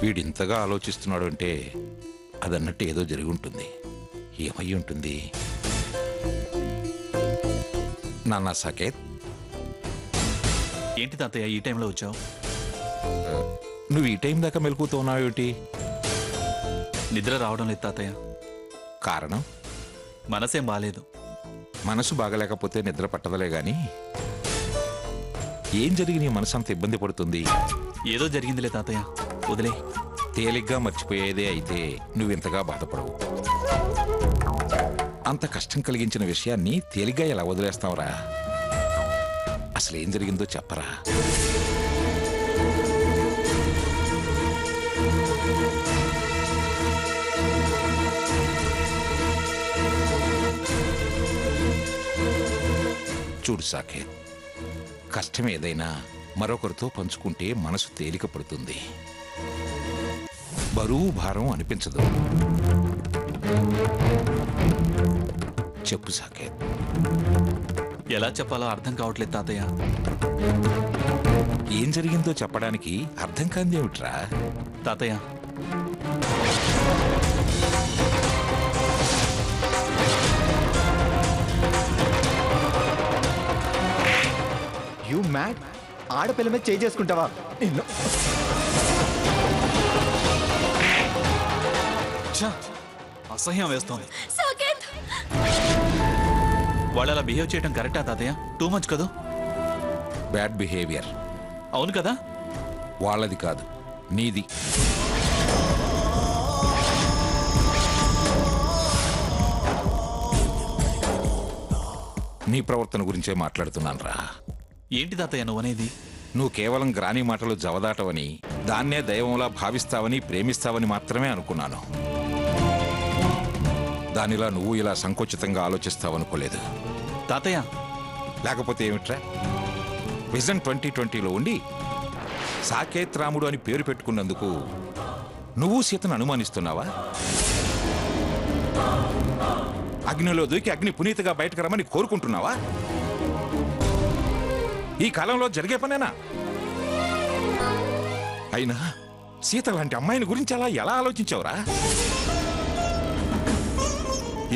వీడింతగా ఆలోచిస్తున్నాడు అంటే అదన్నట్టు ఏదో జరిగి ఉంటుంది. ఏమై ఉంటుంది? నాన్న సాకేత్, ఏంటి తాతయ్య ఈ టైంలో వచ్చావు? నువ్వు ఈ టైం దాకా మెలుకుతూ ఉన్నావేమిటి? నిద్ర రావడం లేదు తాతయ్య. కారణం? మనసేం బాలేదు. మనసు బాగలేకపోతే నిద్ర పట్టదలే గాని ఏం జరిగి నీ మనసు అంత ఇబ్బంది పడుతుంది? ఏదో జరిగిందిలే తాతయ్య, వదిలే. తేలిగ్గా మర్చిపోయేదే అయితే నువ్వింతగా బాధపడవు. అంత కష్టం కలిగించిన విషయాన్ని తేలిగ్గా ఎలా వదిలేస్తావురా? అసలేం జరిగిందో చెప్పరా? చూడు సాకేత్, కష్టం ఏదైనా మరొకరితో పంచుకుంటే మనసు తేలిక పడుతుంది, బరువు భారం అనిపించదు. చెప్పు సాకేత్. ఎలా చెప్పాలో అర్థం కావట్లేదు తాతయ్య. ఏం జరిగిందో చెప్పడానికి అర్థం కాందేమిట్రా? తాతయ్య, యూ మ్యాడ్? ఆడపిల్ల మీద చేయి చేసుకుంటావా? నిన్ను అసహ్యం వేస్తోంది. వాళ్ళు అలా బిహేవ్ చేయడం కరెక్టా తాతయ్య? టూ మచ్ కదా. Bad behaviour. అవును కదా. వాళ్ళది కాదు, నీది. నీ ప్రవర్తన గురించే మాట్లాడుతున్నాను రా. ఏంటి తాతయ్య నువ్వనేది? నువ్వు కేవలం గ్రాని మాటలు జవదాటవని, దాన్నే దైవంలా భావిస్తావని, ప్రేమిస్తావని మాత్రమే అనుకున్నాను. దానిలా నువ్వు ఇలా సంకోచితంగా ఆలోచిస్తావనుకోలేదు. తాతయ్య, లేకపోతే ఏమిట్రా? విజన్ 2020లో ఉండి సాకేత్ రాముడు అని పేరు పెట్టుకున్నందుకు నువ్వు సీతను అనుమానిస్తున్నావా? అగ్నిలో దూకి అగ్ని పునీతగా బయటకు రమ్మని కోరుకుంటున్నావా? ఈ కాలంలో జరిగే పనేనా? అయినా సీత లాంటి అమ్మాయిని గురించి అలా ఎలా ఆలోచించావురా?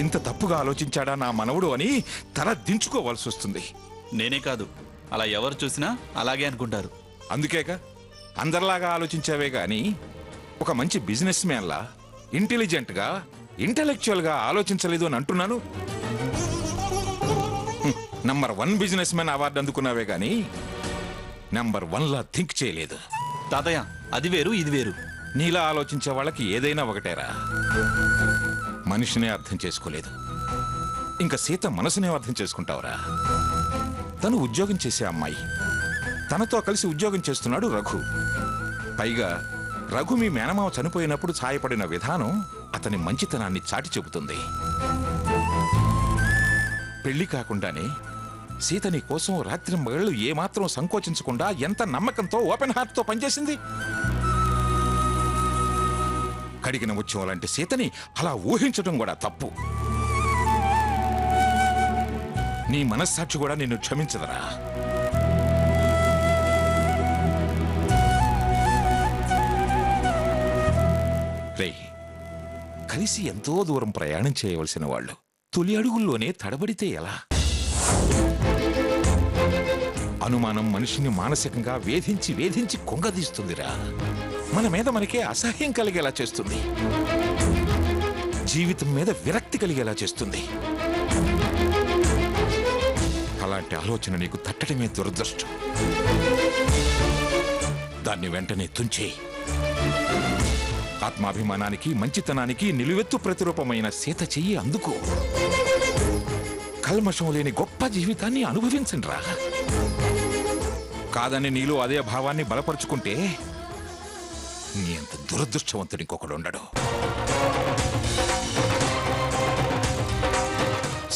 ఇంత తప్పుగా ఆలోచించాడా నా మనవుడు అని తల దించుకోవాల్సి వస్తుంది. నేనే కాదు, అలా ఎవరు చూసినా అలాగే అనుకుంటారు. అందుకేగా అందరిలాగా ఆలోచించావే గాని ఒక మంచి బిజినెస్ మ్యాన్లా, ఇంటెలిజెంట్గా, ఇంటెలెక్చువల్గా ఆలోచించలేదు అని అంటున్నాను. నంబర్ 1 బిజినెస్ మ్యాన్ అవార్డు అందుకున్నావే గాని నంబర్ 1లా థింక్ చేయలేదు. తాతయ్య, అది వేరు ఇది వేరు. నీలా ఆలోచించే వాళ్ళకి ఏదైనా ఒకటేరా. మనిషినే అర్థం చేసుకోలేదు, ఇంకా సీత మనసునే అర్థం చేసుకుంటావురా? తను ఉద్యోగం చేసే అమ్మాయి, తనతో కలిసి ఉద్యోగం చేస్తున్నాడు రఘు. పైగా రఘు మీ మేనమావ చనిపోయినప్పుడు సాయపడిన విధానం అతని మంచితనాన్ని చాటి చెబుతుంది. పెళ్లి కాకుండానే సీత నీ కోసం రాత్రి మగళ్ళు ఏమాత్రం సంకోచించకుండా ఎంత నమ్మకంతో ఓపెన్ హార్ట్తో పనిచేసింది. కడిగిన ముత్యం లాంటి సీతని అలా ఊహించడం కూడా తప్పు. నీ మనస్సాక్షి కూడా నిన్ను క్షమించదరా. రే, కలిసి ఎంతో దూరం ప్రయాణం చేయవలసిన వాళ్ళు తొలి అడుగుల్లోనే తడబడితే ఎలా? అనుమానం మనిషిని మానసికంగా వేధించి వేధించి కొంగదీస్తుందిరా. మన మీద మనకే అసహ్యం కలిగేలా చేస్తుంది, జీవితం మీద విరక్తి కలిగేలా చేస్తుంది. అలాంటి ఆలోచన నీకు తట్టడమే దురదృష్టం. దాన్ని వెంటనే తుంచేయి. ఆత్మాభిమానానికి, మంచితనానికి నిలువెత్తు ప్రతిరూపమైన సీత చెయ్యి అందుకో. కల్మషం లేని గొప్ప జీవితాన్ని అనుభవించండిరా. కాదని నీలో అదే భావాన్ని బలపరుచుకుంటే నీ అంత దురదృష్టవంతుడు ఇంకొకడు ఉండడు.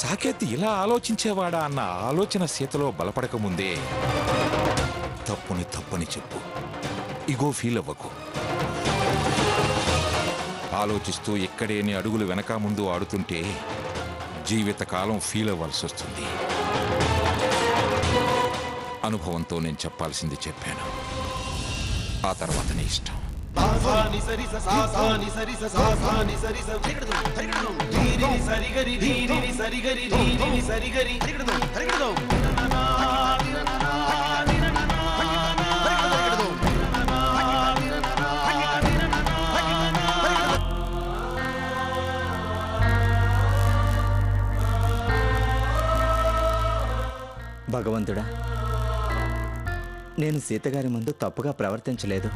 సాకేత్ ఇలా ఆలోచించేవాడా అన్న ఆలోచన సీతలో బలపడకముందే తప్పుని తప్పని చెప్పు. ఇగో ఫీల్ అవ్వకు. ఆలోచిస్తూ ఎక్కడేని అడుగులు వెనక ముందు ఆడుతుంటే జీవితకాలం ఫీల్ అవ్వాల్సి వస్తుంది. అనుభవంతో నేను చెప్పాల్సింది చెప్పాను, ఆ తర్వాత నీ ఇష్టం. భగవంతుడా, నేను సీతగారి ముందు తప్పుగా ప్రవర్తించలేదు.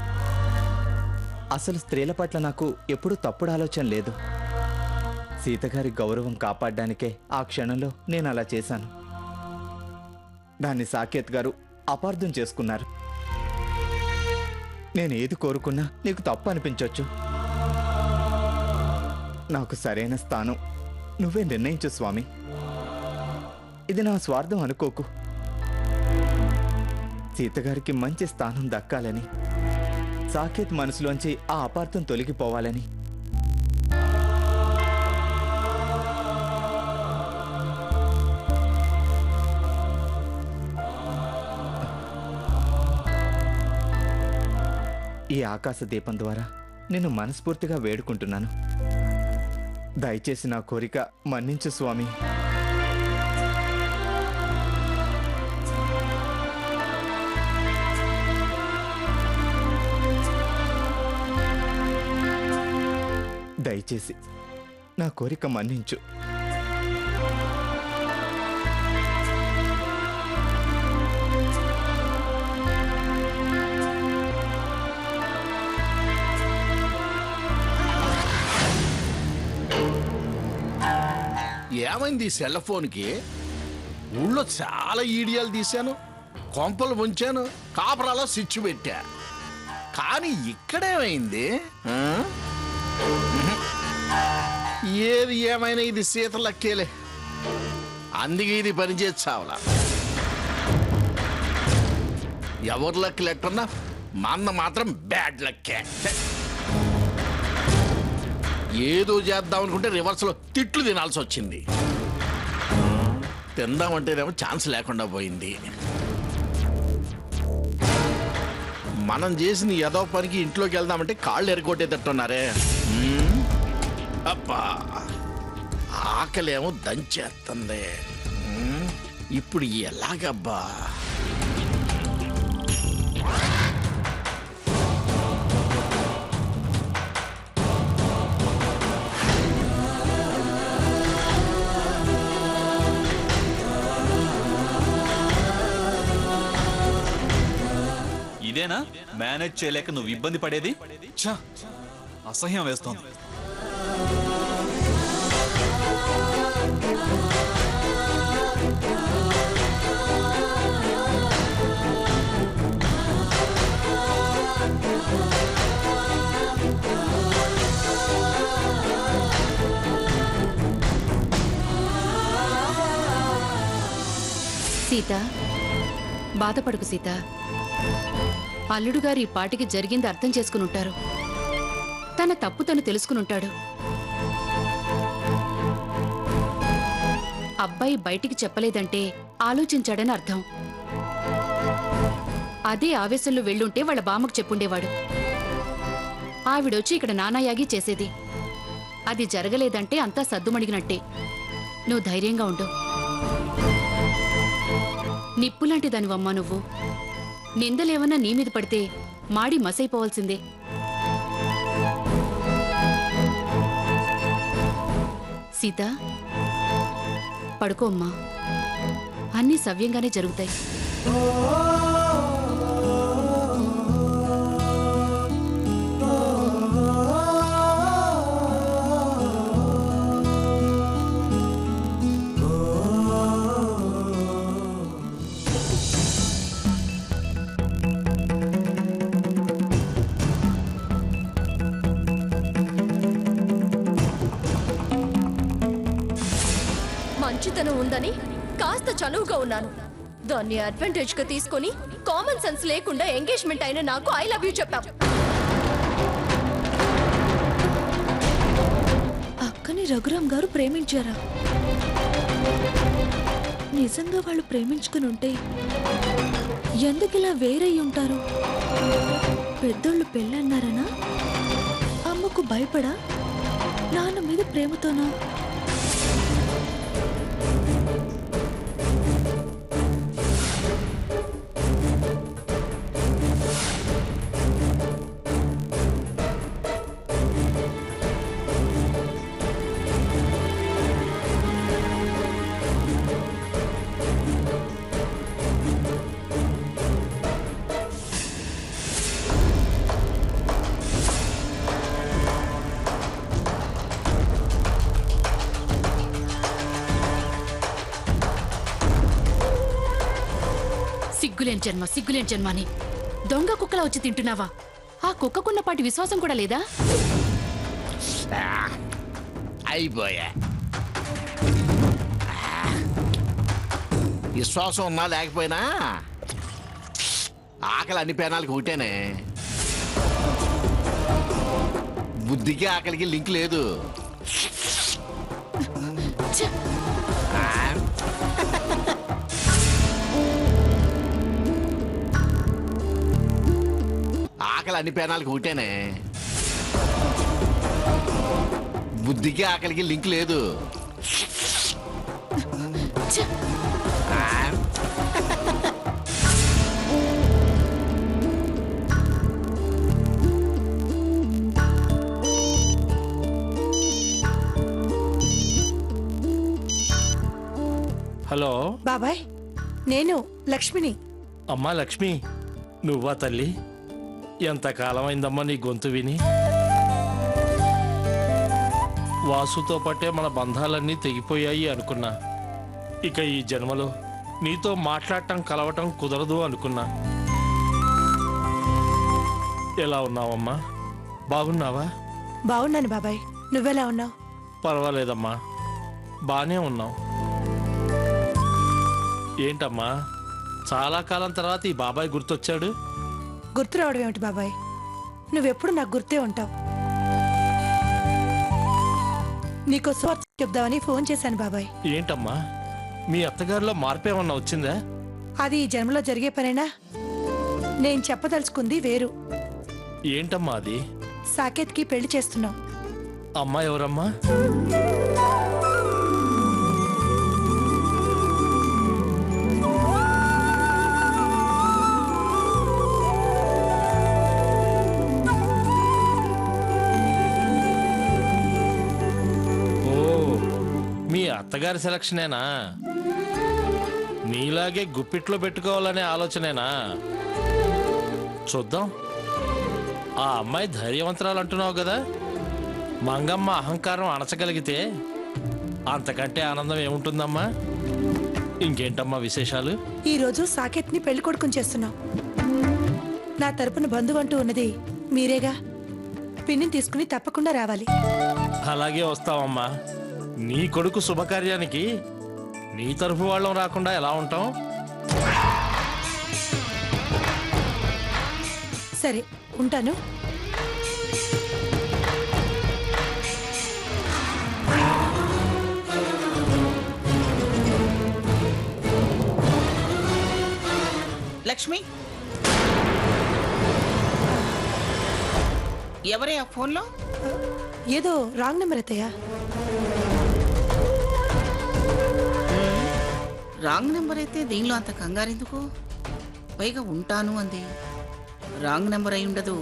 అసలు స్త్రీల పట్ల నాకు ఎప్పుడూ తప్పుడు ఆలోచన లేదు. సీతగారి గౌరవం కాపాడడానికే ఆ క్షణంలో నేను అలా చేశాను. దాన్ని సాకేత్ గారు అపార్థం చేసుకున్నారు. నేను ఏది కోరుకున్నా నీకు తప్పు అనిపించవచ్చు. నాకు సరైన స్థానం నువ్వే నిర్ణయించు స్వామి. ఇది నా స్వార్థం అనుకోకు. సీతగారికి మంచి స్థానం దక్కాలని, సాకేత్ మనసులోంచి ఆ అపార్థం తొలగిపోవాలని. ఈ ఆకాశ దీపం ద్వారా నిన్ను మనస్ఫూర్తిగా వేడుకుంటున్నాను. దయచేసి నా కోరిక మన్నించు స్వామి. దయచేసి నా కోరిక మన్నించు. ఏమైంది ఈ సెల్ ఫోన్కి? ఊళ్ళో చాలా ఈడియాలు తీశాను, కొంపలు ఉంచాను, కాపరాలో స్విచ్ పెట్టా. కానీ ఇక్కడేమైంది? ఆ? ఏది ఏమైనా ఇది సీత లక్కేలే, అందుకే ఇది పనిచేసి చావలా. ఎవరి లక్ లెక్కన్నా మంద మాత్రం బ్యాడ్ లక్కే. ఏదో చేద్దాం అనుకుంటే రివర్స్లో తిట్లు తినాల్సి వచ్చింది. తిందామంటేనేమో ఛాన్స్ లేకుండా పోయింది. మనం చేసిన ఏదో పనికి ఇంట్లోకి వెళ్దామంటే కాళ్ళు ఎరగొట్టేటట్టున్నారే. అబ్బా, ఆకలేమో దంచేస్తుంది. ఇప్పుడు ఎలాగబ్బా? ఇదేనా మేనేజ్ చేయలేక నువ్వు ఇబ్బంది పడేది? ఛ, అసహ్యం వేస్తోంది. సీత, బాధపడుకు సీత. అల్లుడు గారు ఈ పాటికి జరిగింది అర్థం చేసుకుని ఉంటారు. తన తప్పు తను తెలుసుకుని ఉంటాడు. అబ్బాయి బయటికి చెప్పలేదంటే ఆలోచించాడని అర్థం. అదే ఆవేశంలో వెళ్ళుంటే వాళ్ళ బామ్మకు చెప్పుండేవాడు. ఆవిడొచ్చి ఇక్కడ నానాయాగి చేసేది. అది జరగలేదంటే అంతా సద్దుమణిగినట్టే. నువ్వు ధైర్యంగా ఉండు. నిప్పులాంటి దానివమ్మా నువ్వు. నిందలేమన్నా నీ మీద పడితే మాడి మసైపోవాల్సిందే. సీత, పడుకో అమ్మా. అన్నీ సవ్యంగానే జరుగుతాయి. మంచితనం ఉందని కాస్త చనువుగా ఉన్నాను. దాన్ని అడ్వాంటేజ్ గా తీసుకొని కామన్ సెన్స్ లేకుండా ఎంగేజ్మెంట్ అయిన నాకు ఐ లవ్ యూ చెప్పావు. అక్కని రఘురామ్ గారు ప్రేమించారా? నిజంగా వాళ్ళు ప్రేమించుకుని ఉంటే ఎందుకు ఇలా వేరయ్యి ఉంటారు? పెద్దోళ్ళు పెళ్ళన్నారనా? అమ్మకు భయపడా? నాన్న మీద ప్రేమతోనా? సిగ్గులేని జన్మ అని దొంగ కుక్కలా వచ్చి తింటున్నావా? ఆ కుక్కకున్నపాటి విశ్వాసం కూడా లేదా? అయిపోయా. విశ్వాసం ఉన్నా లేకపోయినా ఆకలి అన్ని పేనాలకి ఒకటేనే. బుద్ధికి ఆకలికి లింక్ లేదు. ఛ! ఆకలి అన్ని పేనాలకి ఒకటేనే. బుద్ధికి ఆకలికి లింక్ లేదు. ఛ! హలో బాబాయ్, నేను లక్ష్మిని. అమ్మా లక్ష్మి, నువ్వా తల్లి? ఎంతకాలం అయిందమ్మా నీ గొంతు విని. వాసుతో పాటే మన బంధాలన్నీ తెగిపోయాయి అనుకున్నా. ఇక ఈ జన్మలో నీతో మాట్లాడటం కలవటం కుదరదు అనుకున్నా. ఎలా ఉన్నావమ్మా? బాగున్నావా? బాగున్నాను బాబాయ్, నువ్వెలా ఉన్నావు? పర్వాలేదమ్మా, బానే ఉన్నావు. ఏంటమ్మా చాలా కాలం తర్వాత ఈ బాబాయ్ గుర్తొచ్చాడు? గుర్తు రావడం ఏమిటి బాబాయ్? నువ్వెప్పుడు నాకు గుర్తే ఉంటావు. నీకో స్వార్థ చెప్దామని ఫోన్ చేశాను బాబాయ్. ఏంటమ్మా మీ అత్తగారిలో మార్పేమన్నా వచ్చిందా? అది ఈ జన్మలో జరిగే పనేనా? నేను చెప్పదలుచుకుంది వేరు. ఏంటమ్మా అది? సాకేత్కి పెళ్లి చేస్తున్నావు. అమ్మా ఎవరమ్మా? మీ అత్తగారి సెలక్షనేనా? నీలాగే గుప్పిట్లో పెట్టుకోవాలనే ఆలోచనేనా? చూద్దాం. ఆ అమ్మాయి ధైర్యవంతరాలు అంటున్నావు కదా, మంగమ్మ అహంకారం అణచగలిగితే అంతకంటే ఆనందం ఏముంటుందమ్మా? ఇంకేంటమ్మా విశేషాలు? ఈ రోజు సాకేత్ని పెళ్లి కొడుకుని చేస్తున్నావు. నా తరపున బంధువు అంటూ ఉన్నది మీరేగా. పిన్నిని తీసుకుని తప్పకుండా రావాలి. అలాగే వస్తావమ్మా. నీ కొడుకు శుభకార్యానికి నీ తరఫు వాళ్ళం రాకుండా ఎలా ఉంటాం? సరే, ఉంటాను. లక్ష్మి, ఎవరే ఆ ఫోన్లో? ఏదో రాంగ్ నెంబర్ అత్తయ్యా. రాంగ్ నెంబర్ అయితే దీనిలో అంత కంగారెందుకు? పైగా ఉంటాను అంది. రాంగ్ నెంబర్ అయి ఉండదు,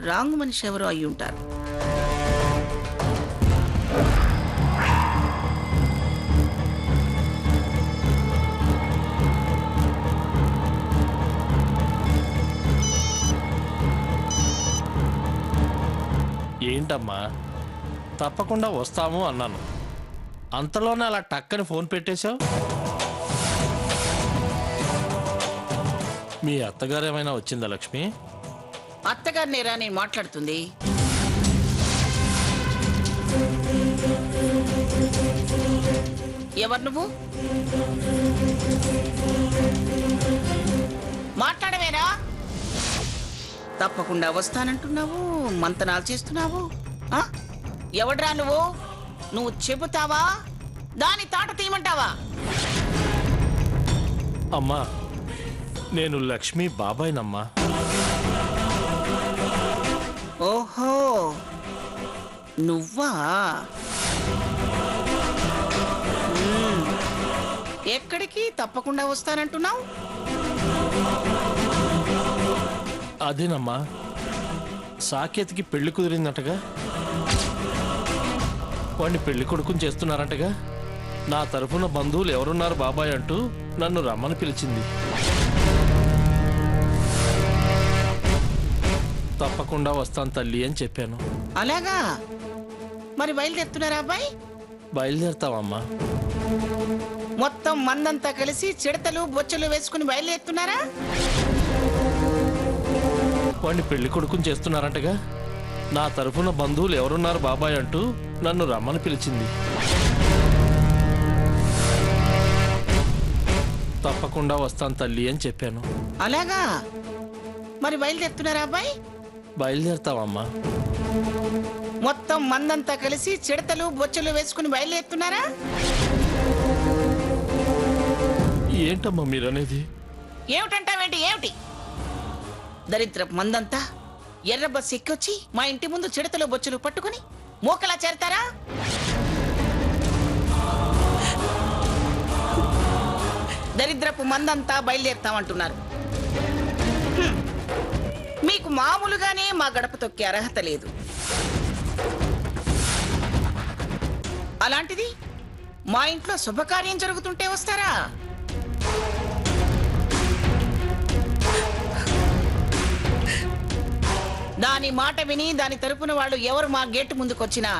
రాంగ్ మనిషి ఎవరో అయి ఉంటారు. ఏంటమ్మా తప్పకుండా వస్తాము అన్నాను, అంతలోనే అలా టక్కని ఫోన్ పెట్టేశావు. మీ అత్తగారు ఏమైనా వచ్చిందా లక్ష్మి? అత్తగారు నేరా నేను మాట్లాడుతుంది? ఎవరు నువ్వు? మాట్లాడవేరా? తప్పకుండా వస్తానంటున్నావు, మంతనాలు చేస్తున్నావు. ఆ? ఎవడ్రా నువ్వు? నువ్వు చెబుతావా, దాని తాట తీయమంటావా? అమ్మా, నేను లక్ష్మి బాబాయ్నమ్మా. ఓహో నువ్వా? ఎక్కడికి తప్పకుండా వస్తానంటున్నావు? అదేనమ్మా, సాకేత్కి పెళ్లి కుదిరిందటగా, వాడిని పెళ్లి కొడుకుని చేస్తున్నారంటగా. నా తరఫున బంధువులు ఎవరున్నారు బాబాయ్ అంటూ నన్ను రమ్మని పిలిచింది. తప్పకుండా వస్తాను తల్లి అని చెప్పాను. అలాగా, మరి బయలుదేరుతున్నారా అబ్బాయి? బయలుదేరుతావమ్మా. మొత్తం మందంతా కలిసి చిడతలు బొచ్చలు వేసుకుని బయలుదేరుతున్నారా? వాడిని పెళ్లి కొడుకుని చేస్తున్నారంటగా. నా తరఫున బంధువులు ఎవరున్నారు బాబాయ్ అంటూ నన్ను రమ్మని పిలిచింది. తప్పకుండా వస్తాను తల్లి అని చెప్పాను. అలాగా, మరి బయలుదేరుతున్నారా అబ్బాయి? బయలుదేరుతావమ్మా. మొత్తం మందంతా కలిసి చిడతలు బొచ్చలు వేసుకుని బయలుదేరుతున్నారా? ఏంటమ్మా మీరనేది? ఏమిటంటావేంటి? ఏమిటి దరిద్రపు మందంతా ఎర్ర బస్సు ఎక్కొచ్చి మా ఇంటి ముందు చిడతలు బొచ్చులు పట్టుకుని మూకలా చేరతారా? దరిద్రపు మందంతా బయలుదేరుతామంటున్నారు. మీకు మామూలుగానే మా గడప తొక్కే అర్హత లేదు. అలాంటిది మా ఇంట్లో శుభకార్యం జరుగుతుంటే వస్తారా? దాని మాట విని దాని తరపున వాళ్ళు ఎవరు మా గేటు ముందుకొచ్చినా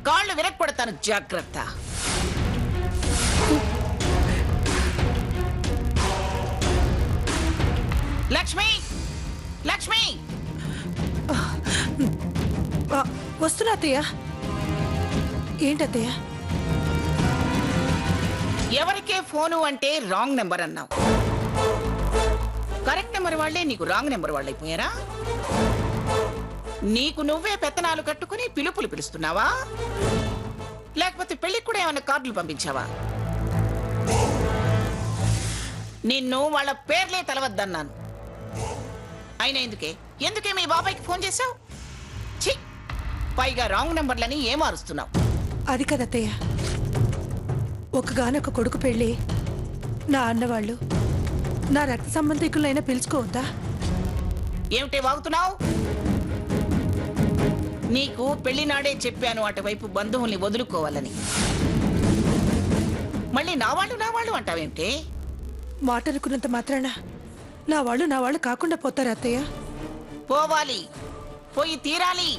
కాళ్ళు విరక్కొడతాను, జాగ్రత్త. లక్ష్మి, లక్ష్మి, వస్తున్నా అత్తయ్య. ఏంటత్తయ్య? ఎవరికే ఫోను అంటే రాంగ్ నెంబర్ అన్నావు. కరెక్ట్ నెంబర్ వాళ్లే నీకు రాంగ్ నెంబర్ వాళ్ళు అయిపోయారా? నీకు నువ్వే పెత్తనాలు కట్టుకుని పిలుపులు పిలుస్తున్నావా? లేకపోతే పెళ్లికి కూడా ఏమైనా కార్డులు పంపించావా? నిన్ను వాళ్ళ పేర్లే తెలవద్దన్నాను. అయినా ఎందుకే మీ బాబాయ్కి ఫోన్ చేశావు? ఛీ, పైగా రాంగ్ నెంబర్లని ఏం మారుస్తున్నావు? అది కదత్తయ్య, ఒకగానొక కొడుకు పెళ్ళి నా అన్నవాళ్ళు నా రక్త సంబంధికులైనా పిలుచుకోవద్దా? ఏమిటే వాగుతున్నావు? నీకు పెళ్లినాడే చెప్పాను అటువైపు బంధువుల్ని వదులుకోవాలని. మళ్ళీ నా వాళ్ళు అంటావేంటే? మాట అనుకున్నంత మాత్రాన నా వాళ్ళు కాకుండా పోతారా అత్తయ్య? పోవాలి, పోయి తీరాలి.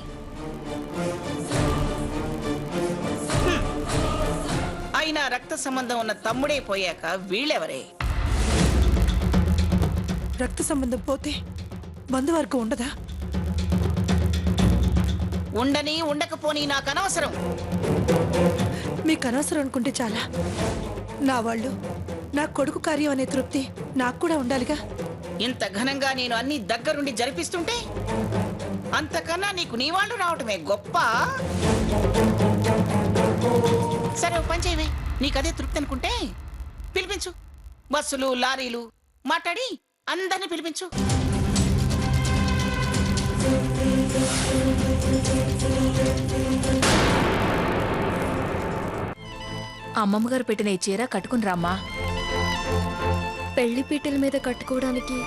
అయినా రక్త సంబంధం ఉన్న తమ్ముడే పోయాక వీళ్ళెవరే? రక్త సంబంధం పోతే బంధువర్గం ఉండదా? ఉండని ఉండకపోని నాకు అనవసరం. మీకు అనవసరం అనుకుంటే చాలా. నా వాళ్ళు, నా కొడుకు కార్యం అనే తృప్తి నాకు కూడా ఉండాలిగా. ఇంత ఘనంగా నేను అన్ని దగ్గరుండి జరిపిస్తుంటే అంతకన్నా నీకు నీ వాళ్ళు రావటమే గొప్ప. సరే, పని చేయవే. నీకదే తృప్తి అనుకుంటే పిలిపించు. బస్సులు, లారీలు మాట్లాడి అందరినీ పిలిపించు. అమ్మమ్మగారు పెట్టిన ఈ చీర కట్టుకుని రామ్మా. పెళ్లి పీటల మీద కట్టుకోవడానికి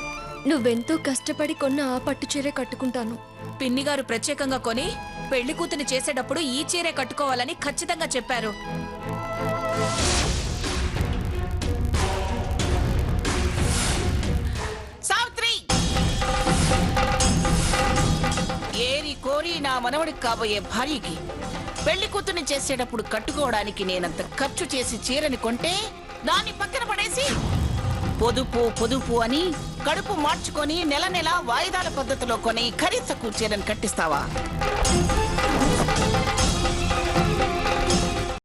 నువ్వెంతో కష్టపడి కొన్న ఆ పట్టు చీరే కట్టుకుంటాను. పిన్నిగారు ప్రత్యేకంగా కొని పెళ్లి కూతుని చేసేటప్పుడు ఈ చీరే కట్టుకోవాలని ఖచ్చితంగా చెప్పారు. సావిత్రి, ఏరి కోరి నా మనవడికి కాబోయే భార్యకి పెళ్లి కూతుర్ని చేసేటప్పుడు కట్టుకోవడానికి నేనంత ఖర్చు చేసి చీరని కొంటే దాన్ని పక్కన పడేసి పొదుపు పొదుపు అని కడుపు మార్చుకొని నెల నెల వాయిదాల పద్ధతిలో కొని ఖరీదు తక్కువ చీరని కట్టిస్తావా?